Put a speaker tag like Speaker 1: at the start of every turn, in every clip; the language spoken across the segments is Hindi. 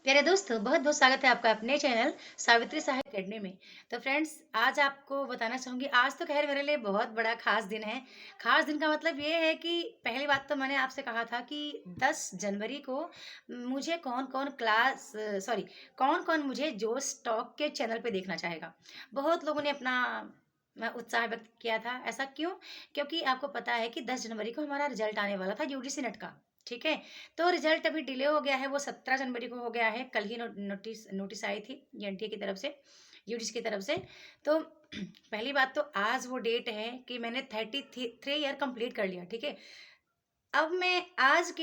Speaker 1: प्यारे दोस्तों, बहुत बहुत स्वागत है आपका अपने चैनल सावित्री सहाय अकेडमी में। तो फ्रेंड्स, आज आपको बताना चाहूँगी, आज तो खैर मेरे लिए बहुत बड़ा खास दिन है। खास दिन का मतलब ये है कि पहली बात तो मैंने आपसे कहा था कि 10 जनवरी को मुझे कौन-कौन मुझे जोश टॉक के चैनल पे देखना चाहेगा। बहुत लोगों ने अपना उत्साह व्यक्त किया था। ऐसा क्यों? क्योंकि आपको पता है कि 10 जनवरी को हमारा रिजल्ट आने वाला था यूजीसी नेट का। ठीक है? तो रिजल्ट अभी डिले हो गया है, वो 17 जनवरी को हो गया है। कल ही नोटिस नोटिस आई थी एनटीए की तरफ से, यूजीसी की तरफ से। तो पहली बात तो आज वो डेट है कि मैंने 33 ईयर कंप्लीट कर लिया, ठीक है? अब मैं आज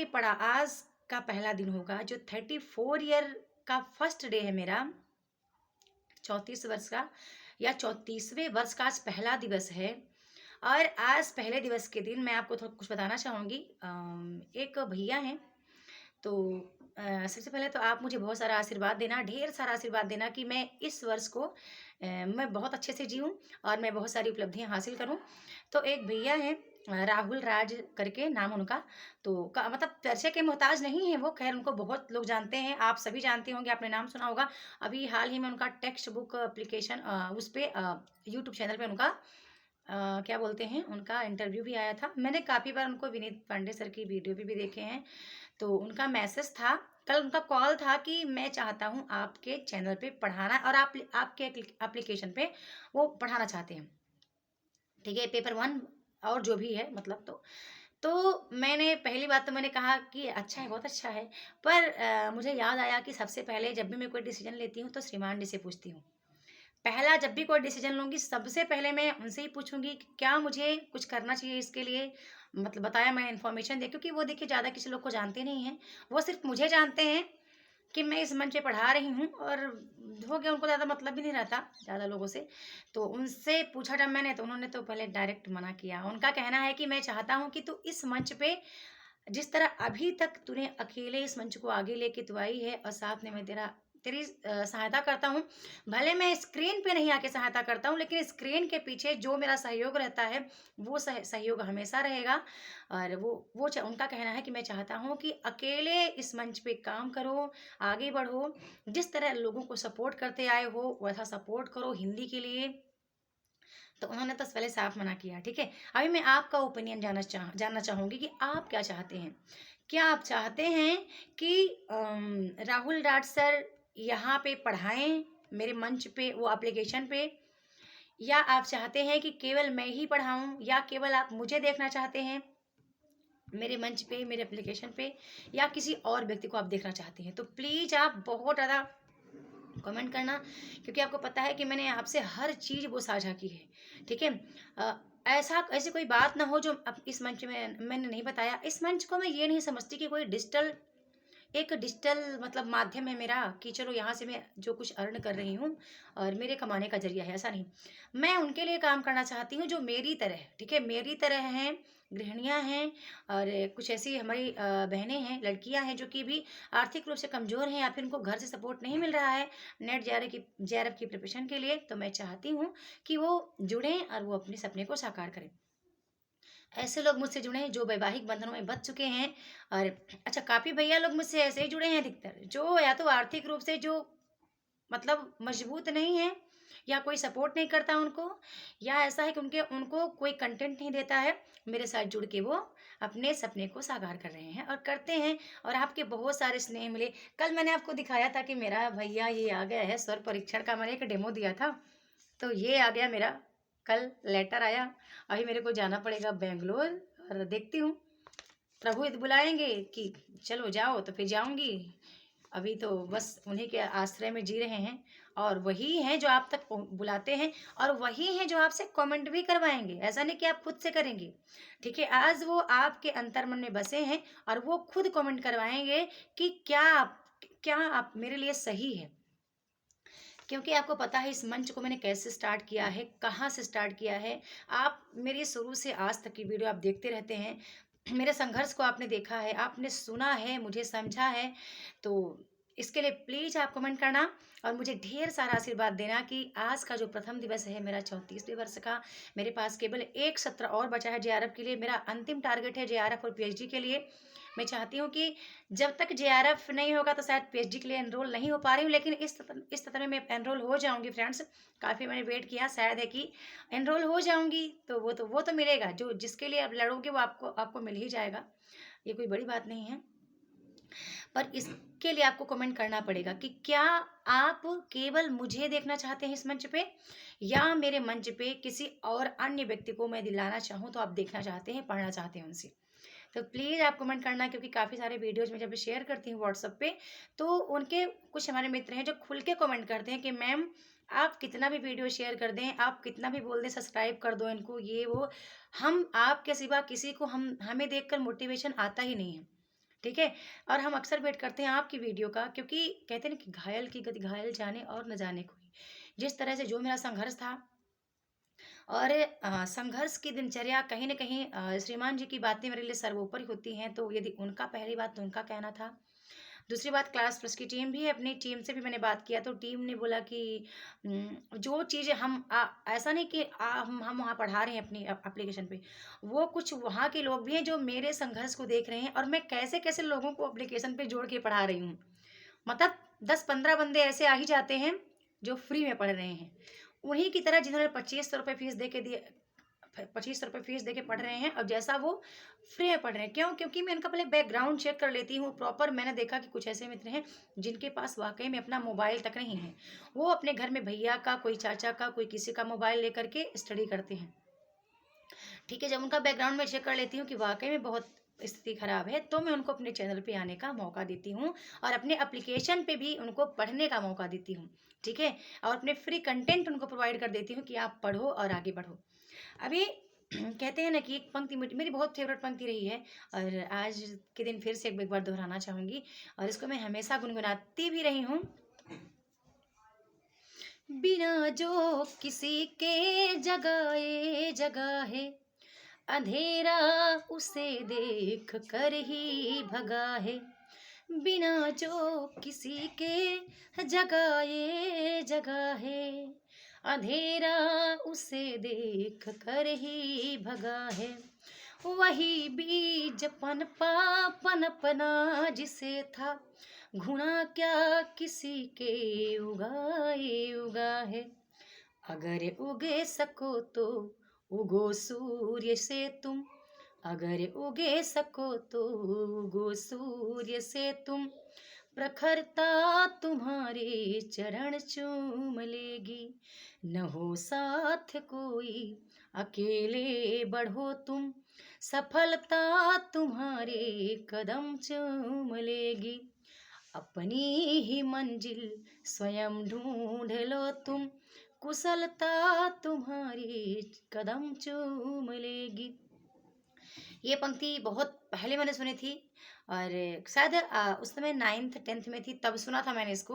Speaker 1: का पहला दिन होगा जो 34 ईयर का फर्स्ट डे है मेरा, 34 वर्ष का या 34वें वर्ष का आज पहला दिवस है। और आज पहले दिवस के दिन मैं आपको थोड़ा कुछ बताना चाहूँगी। एक भैया हैं, तो सबसे पहले तो आप मुझे बहुत सारा आशीर्वाद देना, ढेर सारा आशीर्वाद देना कि मैं इस वर्ष को मैं बहुत अच्छे से जीऊँ और मैं बहुत सारी उपलब्धियाँ हासिल करूँ। तो एक भैया हैं, राहुल राज करके नाम उनका, तो का मतलब परिचय के मोहताज नहीं है वो, ख़ैर उनको बहुत लोग जानते हैं, आप सभी जानते होंगे, आपने नाम सुना होगा। अभी हाल ही में उनका टेक्स्ट बुक एप्लीकेशन उस पे यूट्यूब चैनल पे उनका क्या बोलते हैं, उनका इंटरव्यू भी आया था। मैंने काफ़ी बार उनको विनीत पांडे सर की वीडियो पे भी देखे हैं। तो उनका मैसेज था, कल उनका कॉल था कि मैं चाहता हूँ आपके चैनल पे पढ़ाना और आप आपके एप्लीकेशन पे वो पढ़ाना चाहते हैं। ठीक है? पेपर 1 और जो भी है मतलब। तो मैंने पहली बात तो मैंने कहा कि अच्छा है, बहुत अच्छा है। पर मुझे याद आया कि सबसे पहले जब भी मैं कोई डिसीज़न लेती हूँ तो श्रीमान जी से पूछती हूँ। पहला जब भी कोई डिसीजन लूँगी, सबसे पहले मैं उनसे ही पूछूँगी कि क्या मुझे कुछ करना चाहिए इसके लिए? मतलब बताया, मैं इन्फॉर्मेशन दे, क्योंकि वो देखिए ज़्यादा किसी लोग को जानते नहीं हैं। वो सिर्फ़ मुझे जानते हैं कि मैं इस मंच पे पढ़ा रही हूँ, और हो गया, उनको ज़्यादा मतलब भी नहीं रहता ज़्यादा लोगों से। तो उनसे पूछा जब मैंने, तो उन्होंने तो पहले डायरेक्ट मना किया। उनका कहना है कि मैं चाहता हूँ कि तू इस मंच पे जिस तरह अभी तक तूने अकेले इस मंच को आगे लेके तू आई है, और साथ में मैं तेरी सहायता करता हूँ। भले मैं स्क्रीन पे नहीं आके सहायता करता हूँ, लेकिन स्क्रीन के पीछे जो मेरा सहयोग रहता है, वो सहयोग हमेशा रहेगा। और उनका कहना है कि मैं चाहता हूँ कि अकेले इस मंच पे काम करो, आगे बढ़ो, जिस तरह लोगों को सपोर्ट करते आए हो वैसा सपोर्ट करो हिंदी के लिए। तो उन्होंने तो पहले साफ मना किया, ठीक है। अभी मैं आपका ओपिनियन जानना चाहूंगी कि आप क्या चाहते हैं। क्या आप चाहते हैं कि राहुल राठ सर यहाँ पे पढ़ाएं मेरे मंच पे, वो एप्लीकेशन पे, या आप चाहते हैं कि केवल मैं ही पढ़ाऊं, या केवल आप मुझे देखना चाहते हैं मेरे मंच पे, मेरे एप्लीकेशन पे, या किसी और व्यक्ति को आप देखना चाहते हैं। तो प्लीज़ आप बहुत ज़्यादा कमेंट करना, क्योंकि आपको पता है कि मैंने आपसे हर चीज़ वो साझा की है, ठीक है? ऐसी कोई बात ना हो जो अब इस मंच में मैंने नहीं बताया। इस मंच को मैं ये नहीं समझती कि कोई डिजिटल मतलब माध्यम है मेरा, कि चलो यहाँ से मैं जो कुछ अर्न कर रही हूँ और मेरे कमाने का ज़रिया है, ऐसा नहीं। मैं उनके लिए काम करना चाहती हूँ जो मेरी तरह, ठीक है? मेरी तरह हैं, गृहिणियाँ हैं, और कुछ ऐसी हमारी बहनें हैं, लड़कियाँ हैं जो कि भी आर्थिक रूप से कमज़ोर हैं, या फिर उनको घर से सपोर्ट नहीं मिल रहा है नेट जेआरएफ की प्रिपरेशन के लिए। तो मैं चाहती हूँ कि वो जुड़ें और वो अपने सपने को साकार करें। ऐसे लोग मुझसे जुड़े हैं जो वैवाहिक बंधनों में बंध चुके हैं। और अच्छा, काफ़ी भैया लोग मुझसे ऐसे ही जुड़े हैं अधिकतर, जो या तो आर्थिक रूप से जो मतलब मजबूत नहीं है, या कोई सपोर्ट नहीं करता उनको, या ऐसा है कि उनके उनको कोई कंटेंट नहीं देता है। मेरे साथ जुड़ के वो अपने सपने को साकार कर रहे हैं और करते हैं। और आपके बहुत सारे स्नेह मिले। कल मैंने आपको दिखाया था कि मेरा भैया ये आ गया है स्वर परीक्षण का, मैंने एक डेमो दिया था। तो ये आ गया मेरा, कल लेटर आया। अभी मेरे को जाना पड़ेगा बेंगलोर, और देखती हूँ, प्रभु यदि बुलाएंगे कि चलो जाओ तो फिर जाऊंगी। अभी तो बस उन्हीं के आश्रय में जी रहे हैं, और वही हैं जो आप तक बुलाते हैं, और वही हैं जो आपसे कमेंट भी करवाएंगे। ऐसा नहीं कि आप खुद से करेंगे, ठीक है? आज वो आपके अंतर्मन में बसे हैं, और वो खुद कमेंट करवाएंगे कि क्या आप मेरे लिए सही है। क्योंकि आपको पता है इस मंच को मैंने कैसे स्टार्ट किया है, कहाँ से स्टार्ट किया है। आप मेरी शुरू से आज तक की वीडियो आप देखते रहते हैं। मेरे संघर्ष को आपने देखा है, आपने सुना है, मुझे समझा है। तो इसके लिए प्लीज़ आप कमेंट करना, और मुझे ढेर सारा आशीर्वाद देना कि आज का जो प्रथम दिवस है मेरा 34वें वर्ष का, मेरे पास केवल एक सत्र और बचा है जेआरएफ के लिए। मेरा अंतिम टारगेट है जेआरएफ और पीएचडी के लिए। मैं चाहती हूँ कि जब तक जेआरएफ नहीं होगा तो शायद पीएचडी के लिए एनरोल नहीं हो पा रही हूँ, लेकिन इस सत्र में मैं एनरोल हो जाऊँगी फ्रेंड्स। काफ़ी मैंने वेट किया, शायद है कि एनरोल हो जाऊँगी, तो वो तो मिलेगा, जो जिसके लिए आप लड़ोगे वो आपको आपको मिल ही जाएगा। ये कोई बड़ी बात नहीं है। पर इसके लिए आपको कमेंट करना पड़ेगा कि क्या आप केवल मुझे देखना चाहते हैं इस मंच पे, या मेरे मंच पे किसी और अन्य व्यक्ति को मैं दिलाना चाहूँ तो आप देखना चाहते हैं, पढ़ना चाहते हैं उनसे। तो प्लीज़ आप कमेंट करना, क्योंकि काफ़ी सारे वीडियोज़ मैं जब शेयर करती हूँ व्हाट्सएप पे, तो उनके कुछ हमारे मित्र हैं जो खुल के कमेंट करते हैं कि मैम आप कितना भी वीडियो शेयर कर दें, आप कितना भी बोल दें सब्सक्राइब कर दो इनको, ये वो, हम आपके सिवा किसी को हमें देखकर मोटिवेशन आता ही नहीं है। ठीक है? और हम अक्सर वेट करते हैं आपकी वीडियो का, क्योंकि कहते हैं ना कि घायल की गति घायल जाने और न जाने कोई। जिस तरह से जो मेरा संघर्ष था, और संघर्ष की दिनचर्या कहीं न कहीं श्रीमान जी की बातें मेरे लिए सर्वोपरि होती हैं, तो यदि उनका पहली बात तो उनका कहना था। दूसरी बात, क्लास प्लस की टीम भी है, अपनी टीम से भी मैंने बात किया, तो टीम ने बोला कि जो चीज़ें ऐसा नहीं कि हम वहाँ पढ़ा रहे हैं अपनी एप्लीकेशन पे, वो कुछ वहाँ के लोग भी हैं जो मेरे संघर्ष को देख रहे हैं, और मैं कैसे-कैसे लोगों को एप्लीकेशन पे जोड़ के पढ़ा रही हूँ। मतलब 10-15 बंदे ऐसे आ ही जाते हैं, जो फ्री में पढ़ रहे हैं। उन्हीं की तरह जिन्होंने ₹2500 फीस दे के दिए, ₹2500 फीस देके पढ़ रहे हैं, और जैसा वो फ्री में पढ़ रहे हैं। क्यों? क्योंकि मैं उनका पहले बैकग्राउंड चेक कर लेती हूँ प्रॉपर। मैंने देखा कि कुछ ऐसे मित्र हैं जिनके पास वाक़ई में अपना मोबाइल तक नहीं है। वो अपने घर में भैया का, कोई चाचा का, कोई किसी का मोबाइल लेकर के स्टडी करते हैं। ठीक है, जब उनका बैकग्राउंड मैं चेक कर लेती हूँ कि वाक़ई में बहुत स्थिति ख़राब है, तो मैं उनको अपने चैनल पे आने का मौका देती हूँ, और अपने एप्लीकेशन पे भी उनको पढ़ने का मौका देती हूँ। ठीक है? और अपने फ्री कंटेंट उनको प्रोवाइड कर देती हूँ कि आप पढ़ो और आगे बढ़ो। अभी कहते हैं ना कि एक पंक्ति मेरी बहुत फ़ेवरेट पंक्ति रही है, और आज के दिन फिर से एक बार दोहराना चाहूँगी, और इसको मैं हमेशा गुनगुनाती भी रही हूँ। बिना जो किसी के जगाए जगाए, अंधेरा उसे देख कर ही भगा है। बिना जो किसी के जगाए जगाए, अंधेरा उसे देख कर ही भगा है। वही बीज पनपा पनपना जिसे था, गुणा क्या किसी के उगाए उगा है। अगर उगे सको तो उगो सूर्य से तुम, अगर उगे सको तो उगो सूर्य से तुम, प्रखरता तुम्हारे चरण चूम लेगी। न हो साथ कोई अकेले बढ़ो तुम, सफलता तुम्हारे कदम चूम लेगी। अपनी ही मंजिल स्वयं ढूंढ लो तुम, कुशलता तुम्हारी कदम चूम लेगी। ये पंक्ति बहुत पहले मैंने सुनी थी, और शायद उस समय 9th 10th में थी, तब सुना था मैंने इसको,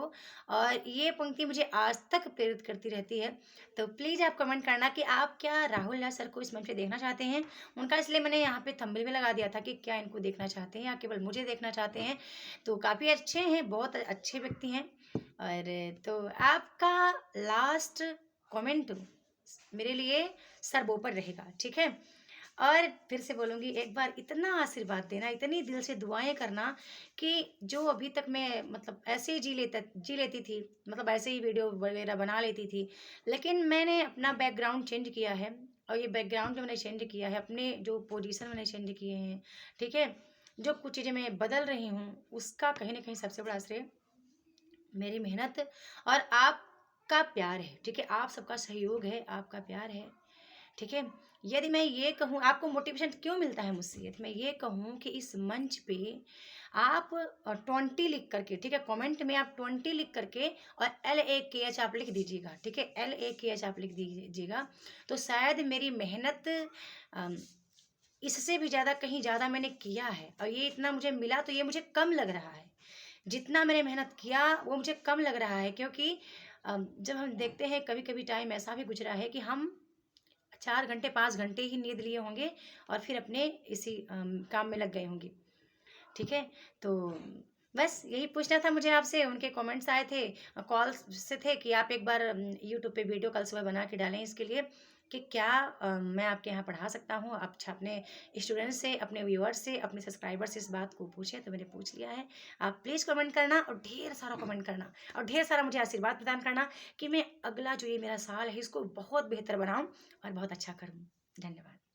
Speaker 1: और ये पंक्ति मुझे आज तक प्रेरित करती रहती है। तो प्लीज़ आप कमेंट करना कि आप क्या राहुल लाल सर को इस मंच पे देखना चाहते हैं। उनका इसलिए मैंने यहाँ पे थंबनेल में लगा दिया था कि क्या इनको देखना चाहते हैं या केवल मुझे देखना चाहते हैं। तो काफ़ी अच्छे हैं, बहुत अच्छे व्यक्ति हैं। और तो आपका लास्ट कमेंट मेरे लिए सर्वोपरि रहेगा, ठीक है? और फिर से बोलूँगी, एक बार इतना आशीर्वाद देना, इतनी दिल से दुआएँ करना कि जो अभी तक मैं मतलब ऐसे ही जी लेती थी, मतलब ऐसे ही वीडियो वगैरह बना लेती थी। लेकिन मैंने अपना बैकग्राउंड चेंज किया है, और ये बैकग्राउंड जो मैंने चेंज किया है, अपने जो पोजीशन मैंने चेंज किए हैं, ठीक है? जो कुछ चीज़ें मैं बदल रही हूँ, उसका कहीं न कहीं सबसे बड़ा श्रेय मेरी मेहनत और आपका प्यार है, ठीक है? आप सबका सहयोग है, आपका प्यार है। ठीक है? यदि मैं ये कहूँ आपको मोटिवेशन क्यों मिलता है मुझसे? यदि मैं ये कहूँ कि इस मंच पे आप 20 लिख करके, ठीक है? कमेंट में आप 20 लिख करके और LAKH आप लिख दीजिएगा, ठीक है? LAKH आप लिख दीजिएगा, तो शायद मेरी मेहनत अम, इससे भी ज़्यादा कहीं ज़्यादा मैंने किया है, और ये इतना मुझे मिला तो ये मुझे कम लग रहा है। जितना मैंने मेहनत किया वो मुझे कम लग रहा है, क्योंकि जब हम देखते हैं कभी-कभी टाइम ऐसा भी गुज़रा है कि हम 4 घंटे 5 घंटे ही नींद लिए होंगे, और फिर अपने इसी काम में लग गए होंगे, ठीक है? तो बस यही पूछना था मुझे आपसे। उनके कमेंट्स आए थे, कॉल से थे कि आप एक बार यूट्यूब पे वीडियो कल सुबह बना के डालें इसके लिए। कि क्या मैं आपके यहाँ पढ़ा सकता हूँ। आप अच्छा अपने स्टूडेंट्स से, अपने व्यूअर्स से, अपने सब्सक्राइबर्स से इस बात को पूछे, तो मैंने पूछ लिया है। आप प्लीज़ कमेंट करना और ढेर सारा कमेंट करना और ढेर सारा मुझे आशीर्वाद प्रदान करना कि मैं अगला जो ये मेरा साल है इसको बहुत बेहतर बनाऊँ और बहुत अच्छा करूँ। धन्यवाद।